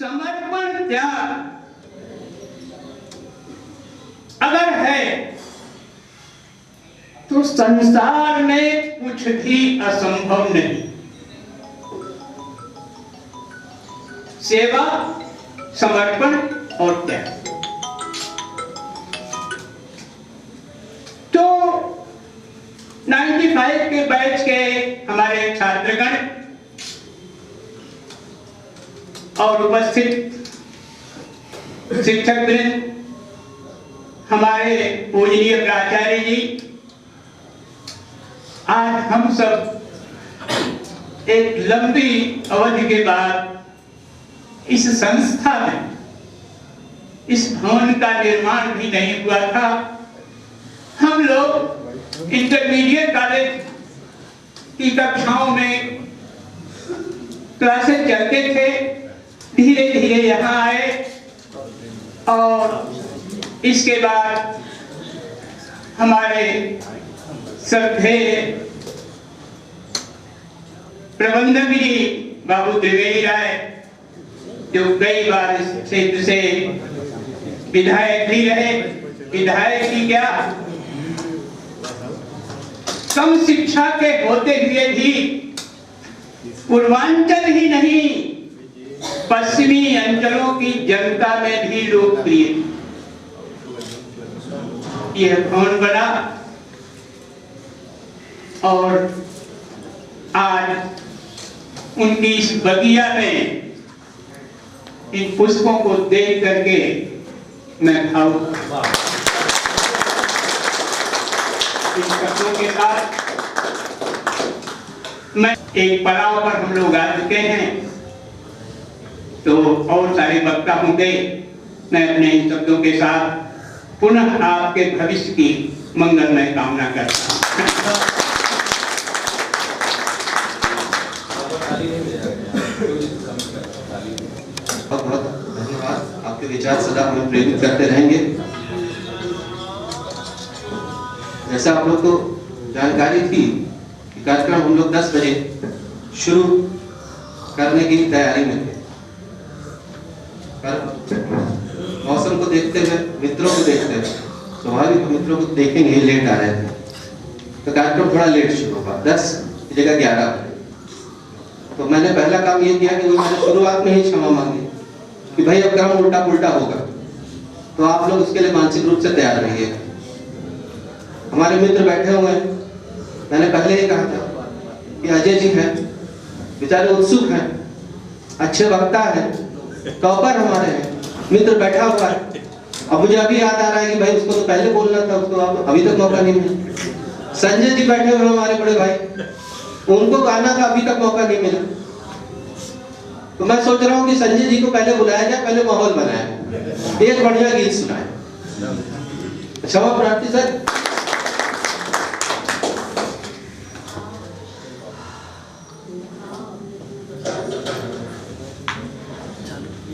समर्पण त्याग अगर है तो संसार में कुछ भी असंभव नहीं। सेवा, समर्पण और त्याग। तो 95 के बैच के हमारे छात्रगण और उपस्थित शिक्षकवृंद, हमारे पूजनीय प्राचार्य जी, आज हम सब एक लंबी अवधि के बाद इस संस्था में, इस भवन का निर्माण भी नहीं हुआ था। हम लोग इंटरमीडिएट कॉलेज की कक्षाओं में क्लासेस चलते थे, धीरे धीरे यहाँ आए और इसके बाद हमारे श्रद्धेय प्रबंधक जी बाबू त्रिवेदी राय, जो कई बार इस क्षेत्र से विधायक भी रहे, विधायक ही क्या कम शिक्षा के होते हुए भी पूर्वांचल ही नहीं पश्चिमी अंचलों की जनता में भी लोकप्रिय। यह भवन बना और आज उनकी इस बगिया में इन पुष्पों को देख करके मैं भावुक। इन शब्दों के साथ मैं एक पड़ाव पर हम लोग आ चुके हैं, तो और सारे वक्ता होंगे। मैं अपने इन शब्दों के साथ पुनः आपके भविष्य की मंगलमय कामना करता हूँ। बहुत बहुत धन्यवाद। आपके विचार सदा हमें प्रेरित करते रहेंगे। जैसा आप लोग को जानकारी थी कि कार्यक्रम हम लोग 10 बजे शुरू करने की तैयारी में थे, पर मौसम को देखते हुए, मित्रों को देखते हुए, स्वाभाविक मित्रों को देखेंगे लेट आ रहे थे, तो कार्यक्रम थोड़ा लेट शुरू हुआ, 10 की जगह 11 बजे। तो मैंने पहला काम ये किया कि मैंने शुरुआत में ही क्षमा मांगी कि भाई अब क्रम उल्टा पुल्टा होगा, तो आप लोग उसके लिए मानसिक रूप से तैयार रहिए। हमारे मित्र बैठे हुए हैं, मैंने पहले ही कहा था कि अजय जी हैं, बेचारे उत्सुक हैं, अच्छे वक्ता हैं, टॉपर हमारे हैं, मित्र बैठा हुआ है। अब मुझे अभी याद आ रहा है कि भाई उसको तो पहले बोलना था, उसको अभी तक मौका नहीं मिला। संजय जी बैठे हुए हमारे बड़े भाई, उनको गाना का अभी तक मौका नहीं मिला। तो मैं सोच रहा हूँ कि संजय जी को पहले बुलाया जाए, पहले माहौल बनाया, एक बढ़िया गीत सुनाए। क्षमा प्रार्थी सर।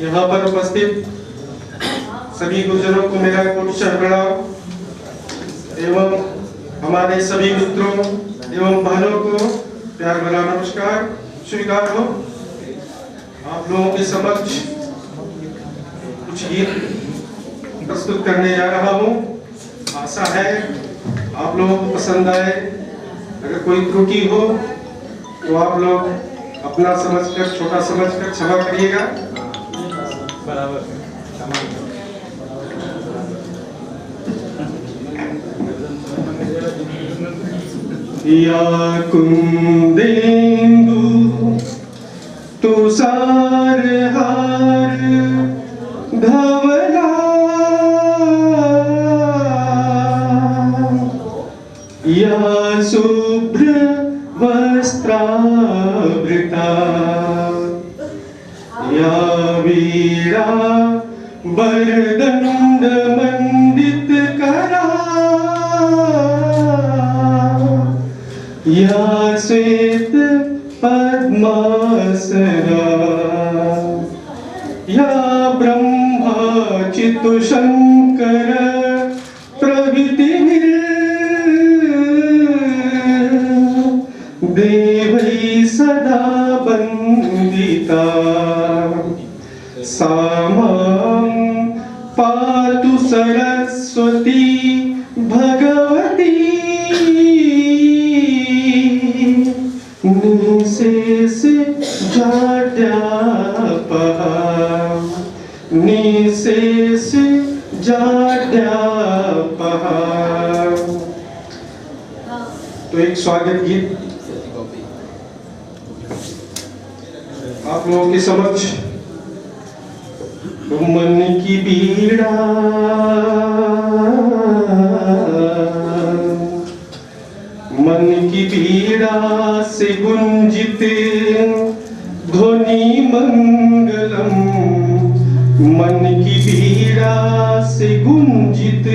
यहाँ पर उपस्थित सभी गुरुजनों को मेरा कोटि प्रणाम एवं हमारे सभी मित्रों एवं बहनों को प्यार भरा नमस्कार स्वीकार हो। आप लोगों के समक्ष कुछ गीत प्रस्तुत करने जा रहा हूँ। आशा है आप लोगों को पसंद आए। अगर कोई त्रुटि हो तो आप लोग अपना समझकर, छोटा समझकर क्षमा करिएगा। या कुंदेन्दु तुषार हार धवला, या शुभ्र वस्त्रावृता, या वीणा वरदंड मंडित करा, या श्वेत पद्मासना, या ब्रह्मा चित्तु शंकर प्रभृतिभिः देवैः सदा वन्दिता, सामां पातु सरस्वती भगवती निशेष जाड्यापः निशेष जाड्यापः। तो एक स्वागत गीत आप लोगों के समक्ष। मन की पीड़ा मन की पीड़ा से गुंजित ध्वनि मंगलम मन की पीड़ा से गुंजित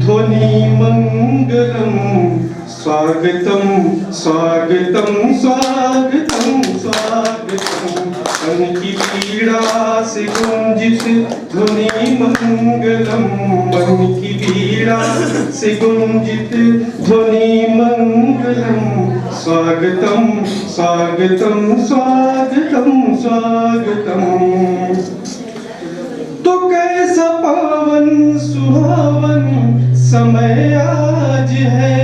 ध्वनि मंगलम स्वागतम स्वागतम स्वागतम स्वागतम मन की पीड़ा से गुंजित ध्वनि मंगलम मन की पीड़ा से गुंजित ध्वनि मंगलम स्वागतम स्वागतम स्वागतम स्वागतम। तो कैसा पावन सुहावन समय आज है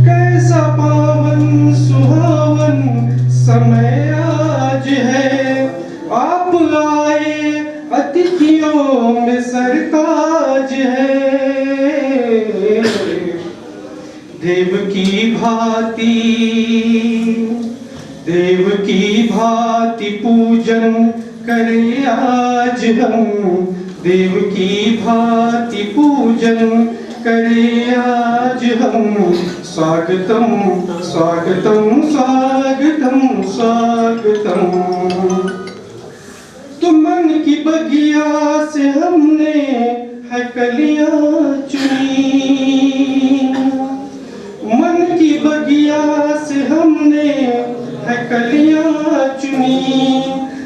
कैसा पावन सुहावन समय आज है आप आए अतिथियों में सरताज है देव की भांति पूजन करे आज हम देव की भांति पूजन करे आज हम स्वागतम स्वागतम स्वागतम स्वागतम। तो मन की बगिया से हमने है कलियां चुनी मन की बगिया से हमने है कलियां चुनी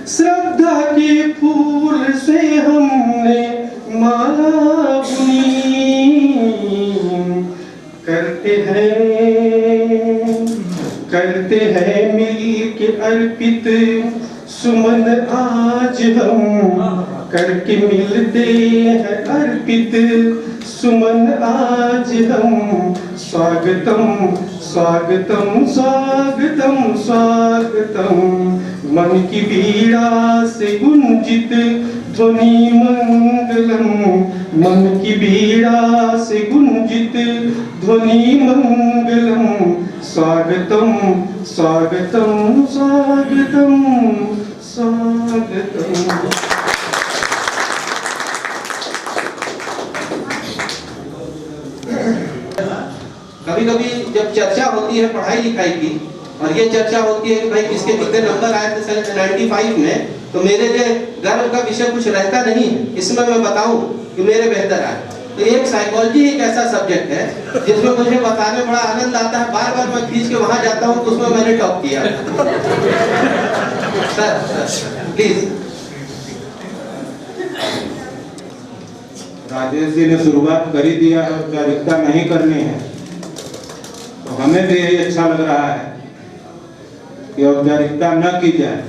श्रद्धा के फूल से हमने माला बुनी करते हैं मिल के अर्पित सुमन आज हम करके मिलते हैं अर्पित सुमन आज हम स्वागतम स्वागतम स्वागतम स्वागतम। मन की पीड़ा से गुंजित ध्वनि मंगलम मन की पीड़ा से गुंजित ध्वनि मंगलम स्वागतम स्वागतम स्वागतम स्वागतम। कभी कभी जब चर्चा होती है पढ़ाई लिखाई की और ये चर्चा होती है कि भाई किसके कितने नंबर आए थे सन 95 में, तो मेरे लिए गर्व का विषय कुछ रहता नहीं है। इसमें मैं बताऊं कि मेरे बेहतर आए। तो एक साइकोलॉजी एक ऐसा सब्जेक्ट है जिसमें मुझे बताने में बड़ा आनंद आता है। बार बार मैं खींच के वहां जाता हूं तो उसमें मैंने टॉप किया। Sir please. राजेश जी ने शुरुआत कर ही दिया है, औपचारिकता नहीं करनी है, तो हमें भी यही अच्छा लग रहा है कि औपचारिकता न की जाए।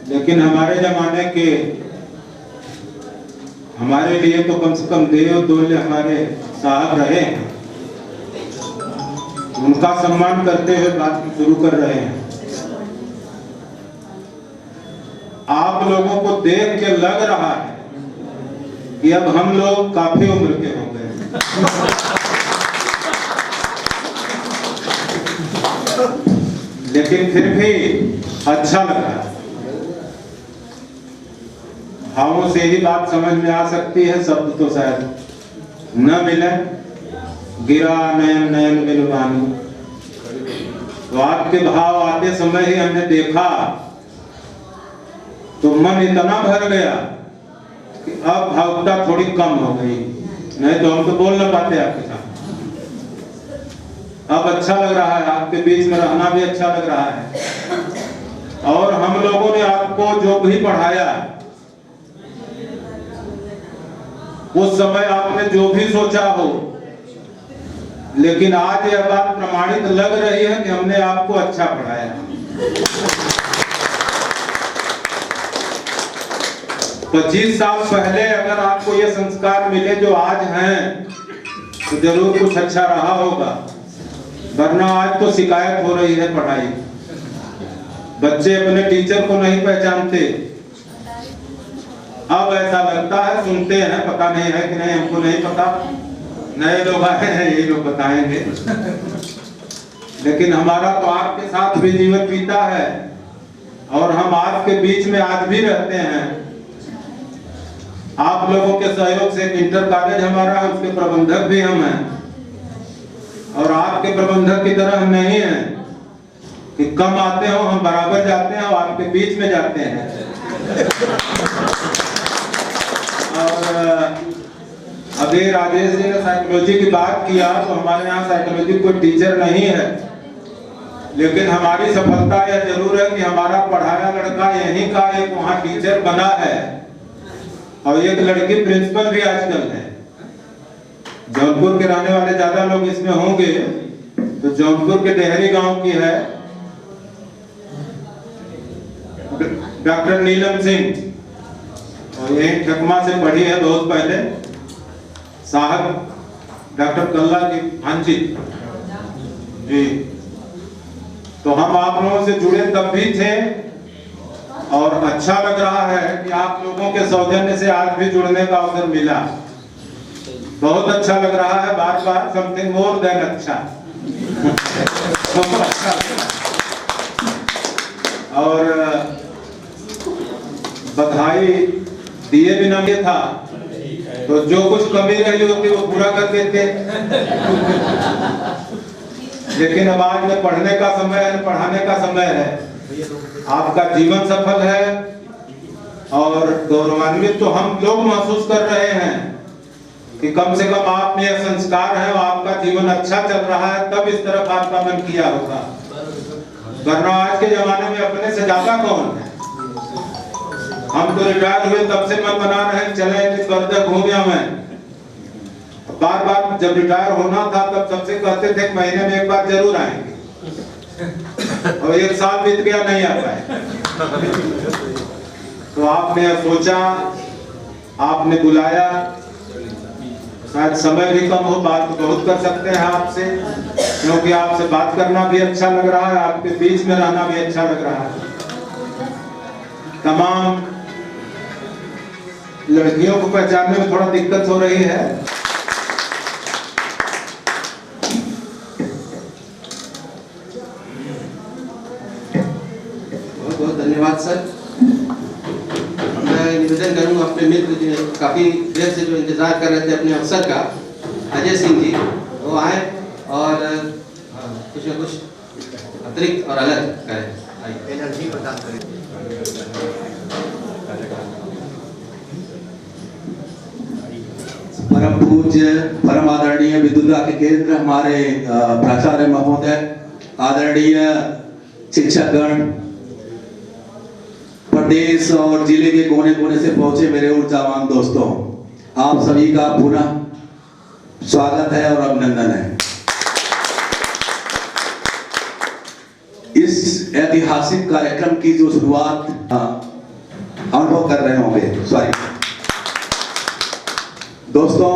लेकिन हमारे जमाने के हमारे लिए तो कम से कम देव दोल्य हमारे साहब रहे हैं, उनका सम्मान करते हुए बात शुरू कर रहे हैं। आप लोगों को देख के लग रहा है कि अब हम लोग काफी उम्र के हो गए, लेकिन फिर भी अच्छा लग रहा है। भावों से ही बात समझ में आ सकती है, शब्द तो शायद न मिले। गिरा नयन नयन बिन बानी, तो आपके भाव आते समय ही हमने देखा तो मन इतना भर गया कि अब भावुकता थोड़ी कम हो गई, नहीं तो हम तो बोल ना पाते आपके साथ। अब अच्छा लग रहा है, आपके बीच में रहना भी अच्छा लग रहा है। और हम लोगों ने आपको जो भी पढ़ाया, उस समय आपने जो भी सोचा हो, लेकिन आज यह बात प्रमाणित लग रही है कि हमने आपको अच्छा पढ़ाया। 25 साल पहले अगर आपको ये संस्कार मिले जो आज हैं तो जरूर कुछ अच्छा रहा होगा, वरना आज तो शिकायत हो रही है पढ़ाई। बच्चे अपने टीचर को नहीं पहचानते। अब ऐसा लगता है, सुनते हैं, पता नहीं है कि नहीं, हमको नहीं पता, नए लोग आए हैं, यही लोग बताएंगे। लेकिन हमारा तो आपके साथ भी जीवन बीता है और हम आपके बीच में आज भी रहते हैं। आप लोगों के सहयोग से इंटर कॉलेज हमारा है, उसके प्रबंधक भी हम हैं। और आपके प्रबंधक की तरह हम नहीं हैं कि कम आते हो, हम बराबर जाते हैं और आपके बीच में जाते हैं। और अभी राजेश जी ने साइकोलॉजी की बात किया, तो हमारे यहाँ साइकोलॉजी कोई टीचर नहीं है, लेकिन हमारी सफलता यह जरूर है कि हमारा पढ़ाया लड़का यहीं का एक वहाँ टीचर बना है और एक लड़की प्रिंसिपल भी आजकल है। जौनपुर के रहने वाले ज्यादा लोग इसमें होंगे, तो जौनपुर के डेहरी गांव की है डॉक्टर नीलम सिंह, और यही ठकमा से पढ़ी है बहुत पहले। साहब डॉक्टर कल्ला की भांजी जी। तो हम आप लोगों से जुड़े तब भी थे और अच्छा लग रहा है कि आप लोगों के सौजन्य से आज भी जुड़ने का अवसर मिला। बहुत अच्छा लग रहा है, बार बार समथिंग मोर देन अच्छा। और बधाई दिए बिना ये था तो जो कुछ कमी रही होती वो पूरा कर देते। लेकिन अब आज में पढ़ने का समय है, पढ़ाने का समय है। आपका जीवन सफल है और गौरवान्वित तो हम लोग महसूस कर रहे हैं कि कम से कम आप में यह संस्कार है और आपका जीवन अच्छा चल रहा है, तब इस तरफ आपका मन किया होगा। वरना आज के जमाने में अपने से ज्यादा कौन है। हम तो रिटायर हुए तब से मन बना रहे चले घूमिया में। बार बार जब रिटायर होना था तब सबसे कहते थे महीने में एक बार जरूर आएंगे, और एक साल बीत गया नहीं आ पाए। तो आपने सोचा, आपने बुलाया, शायद समय भी कम हो, बात तो बहुत कर सकते हैं आपसे, क्योंकि आपसे बात करना भी अच्छा लग रहा है, आपके बीच में रहना भी अच्छा लग रहा है। तमाम लड़कियों को पहचानने में थोड़ा दिक्कत हो रही है। बहुत बहुत धन्यवाद सर। मैं निवेदन करूंगा अपने मित्र काफी देर से जो इंतजार कर रहे थे अपने अवसर का, अजय सिंह जी, वो आए और कुछ न कुछ अतिरिक्त और अलग करें। एनर्जी प्रदान करें। परम पूज्य परम आदरणीय विद्युता के केंद्र हमारे प्राचार्य महोदय, आदरणीय शिक्षकगण, प्रदेश और जिले के कोने कोने से पहुंचे मेरे ऊर्जावान दोस्तों, आप सभी का पुनः स्वागत है और अभिनंदन है। इस ऐतिहासिक कार्यक्रम की जो शुरुआत अनुभव कर रहे होंगे, सॉरी दोस्तों,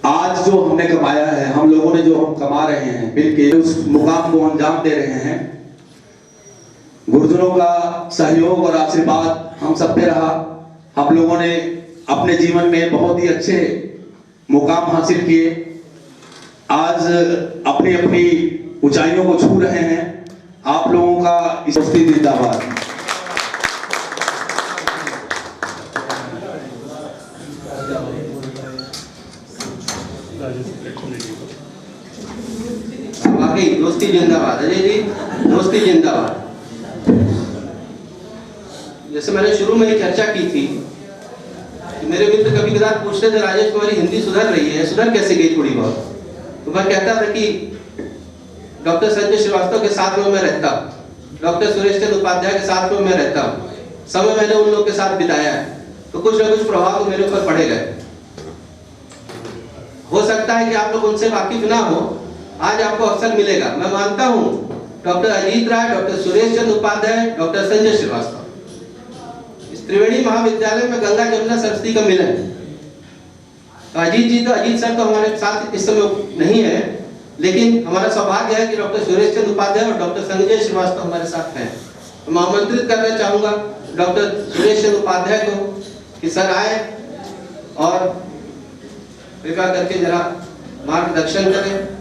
आज जो हमने कमाया है, हम लोगों ने जो हम कमा रहे हैं मिलके, उस मुकाम को अंजाम दे रहे हैं। गुरुजनों का सहयोग और आशीर्वाद हम सब पे रहा। हम लोगों ने अपने जीवन में बहुत ही अच्छे मुकाम हासिल किए, आज अपनी अपनी ऊंचाइयों को छू रहे हैं। आप लोगों का इस जिंदाबाद। वाकई दोस्ती जिंदाबाद। अजय जी, दोस्ती जिंदाबाद। जैसे मैंने शुरू में ही चर्चा की थी कि मेरे मित्र कभी कभार पूछते थे, राजेश तुम्हारी हिंदी सुधर रही है, सुधर कैसे गई थोड़ी बहुत? तो मैं कहता था कि डॉक्टर संजय श्रीवास्तव के साथ में मैं रहता हूँ, डॉक्टर सुरेश चंद्र उपाध्याय के साथ में मैं रहता हूँ, समय मैंने उन लोगों के साथ बिताया है, तो कुछ ना कुछ प्रभाव तो मेरे ऊपर पड़ेगा। हो सकता है कि आप लोग उनसे वाकिफ ना हो, आज आपको अवसर मिलेगा। मैं मानता हूँ डॉक्टर अजीत राय, डॉक्टर सुरेश चंद्र उपाध्याय, डॉक्टर संजय श्रीवास्तव, इस त्रिवेणी महाविद्यालय में गंगा जमुना सरस्वती का मिलन। अजीत सर तो हमारे साथ इस समय नहीं है, लेकिन हमारा सौभाग्य है कि डॉक्टर सुरेश चंद्र उपाध्याय और डॉक्टर संजय श्रीवास्तव हमारे साथ हैं। तो मैं आमंत्रित करना चाहूंगा डॉक्टर सुरेश चंद्र उपाध्याय को कि सर आए और कृपया करके जरा मार्गदर्शन करें।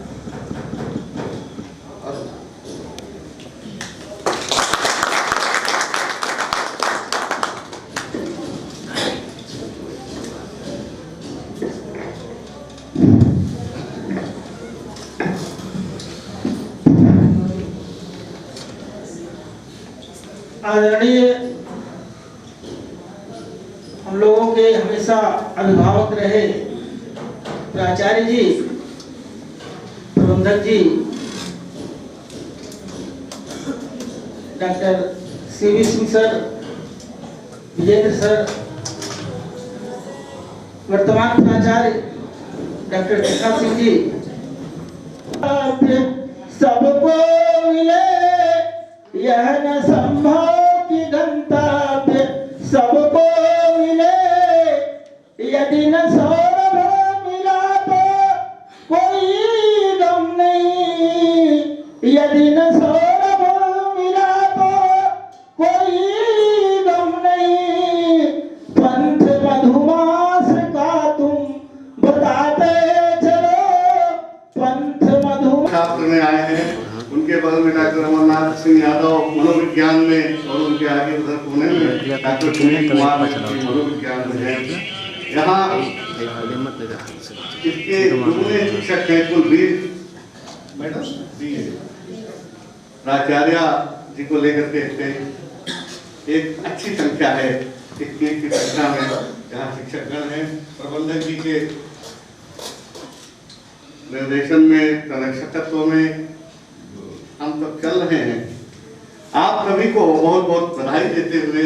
आदरणीय हम लोगों के हमेशा अभिभावक रहे प्राचार्य जी, प्रबंधक जी, doctor CV Singh sir, Vijendra sir, वर्तमान प्राचार्य डॉक्टर टिका सिंह जी, सबको मिले यह न संभव की गंतव्य, सबको मिले यदि न सौरभ मिला तो कोई गम नहीं, यदि न सौरभ मिला तो कोई गम नहीं। पंथ मधुमास का तुम बताते चलो, पंथ मधुमास छात्र में आए हैं, उनके बगल में डॉक्टर अमरनाथ सिंह यादव मनोविज्ञान में, और उनके आगे उधर पुणे में डॉक्टर सुनील कुमार मनोविज्ञान में है। यहाँ इसके दुगने शिक्षक हैं कुलवीर मैडम प्राचार्य जी को लेकर के एक अच्छी संख्या है, 21 की संख्या में यहाँ शिक्षकगण हैं। प्रबंधक जी के निर्देशन में, संरक्षकत्व में हम सब चल रहे हैं। आप सभी को बहुत बहुत बधाई देते हुए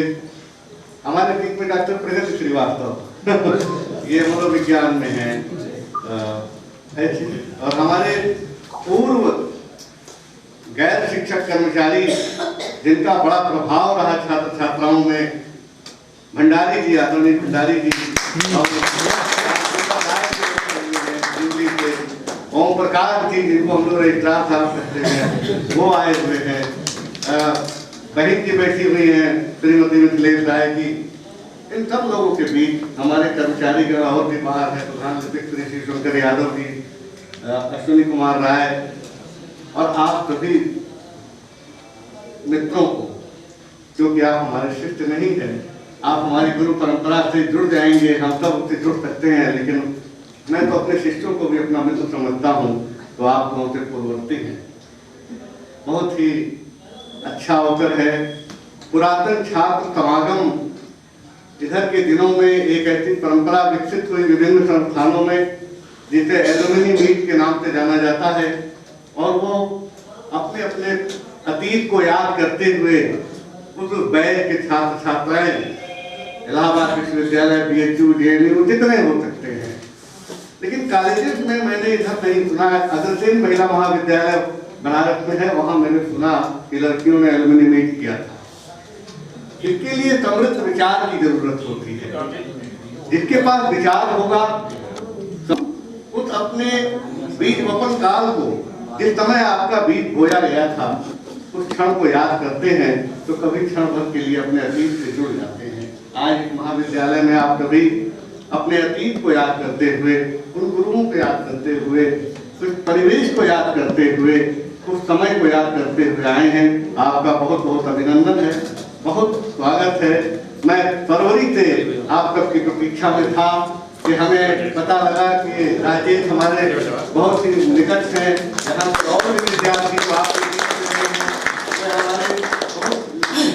हमारे बीच में डॉक्टर प्रगति श्रीवास्तव ये मनोविज्ञान में है, और हमारे पूर्व गैर शिक्षक कर्मचारी जिनका बड़ा प्रभाव रहा छात्र छात्राओं में, भंडारी जी, आदरणीय भंडारी जी, ओम प्रकाश जी जिनको हम लोग रजिस्ट्रार साहब कहते हैं, वो आए हुए हैं। बहन जी बैठी हुई हैं, श्रीमती मिथिलेश राय जी। इन सब लोगों के बीच हमारे कर्मचारी गण और भी बाहर है, प्रधान सचिव श्री शिवशंकर यादव जी, अश्विनी कुमार राय, और आप सभी मित्रों को, क्योंकि आप हमारे शिष्य नहीं हैं, आप हमारी गुरु परंपरा से जुड़ जाएंगे, हम सब उससे जुड़ सकते हैं, लेकिन मैं तो अपने शिष्यों को भी अपना मित्र समझता हूँ, तो आप लोगों से पूर्ववर्ती हैं। बहुत ही अच्छा अवसर है। पुरातन छात्र समागम इधर के दिनों में एक ऐसी परंपरा विकसित हुई विभिन्न संस्थानों में, जिसे एलुमनी मीट के नाम से जाना जाता है, और वो अपने अपने अतीत को याद करते हुए उस बैच के छात्र छात्राएं इलाहाबाद विश्वविद्यालय, BHU, JNU जितने हो सकते हैं, लेकिन कॉलेजेस में मैंने इधर नहीं सुना। अग्रसेन महिला महाविद्यालय बनारस में है, वहां मैंने सुना कि लड़कियों ने एलुमनी मीट किया था। इसके लिए समृद्ध विचार की जरूरत होती है। जिसके पास विचार होगा, उस अपने बीज वपन काल को, जिस समय आपका बीज बोया गया था, उस क्षण को याद करते हैं, तो कभी क्षण भर के लिए अपने अतीत से जुड़ जाते हैं। आज महाविद्यालय में आप कभी अपने अतीत को याद करते हुए, उन गुरुओं को याद करते हुए, उस परिवेश को याद करते हुए, उस समय को याद करते हुए आए हैं। आपका बहुत बहुत अभिनंदन है, बहुत स्वागत है। मैं फरवरी से आप सबकी प्रतीक्षा में था कि हमें पता लगा कि राजेश हमारे बहुत ही निकट हैं, यहाँ और भी विद्यार्थी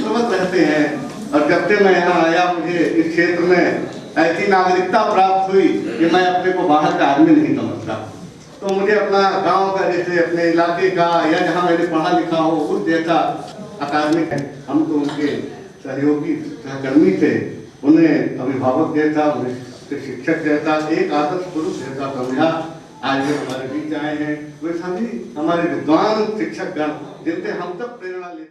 बहुत रहते हैं, और जब से मैं यहाँ आया मुझे इस क्षेत्र में ऐसी नागरिकता प्राप्त हुई कि मैं अपने को बाहर का आदमी नहीं समझता। तो मुझे अपना गांव का, जैसे अपने इलाके का, या जहां मैंने पढ़ा लिखा हो, उस जैसा अकादमिक है। हम तो उनके सहयोगी सहकर्मी थे, उन्हें अभिभावक जैसा, उन्हें शिक्षक जैसा, एक आदर्श पुरुष जैसा समझा। आज वे हमारे बीच आए हैं। वे सभी हमारे विद्वान शिक्षकगण जिनसे हम सब प्रेरणा लेते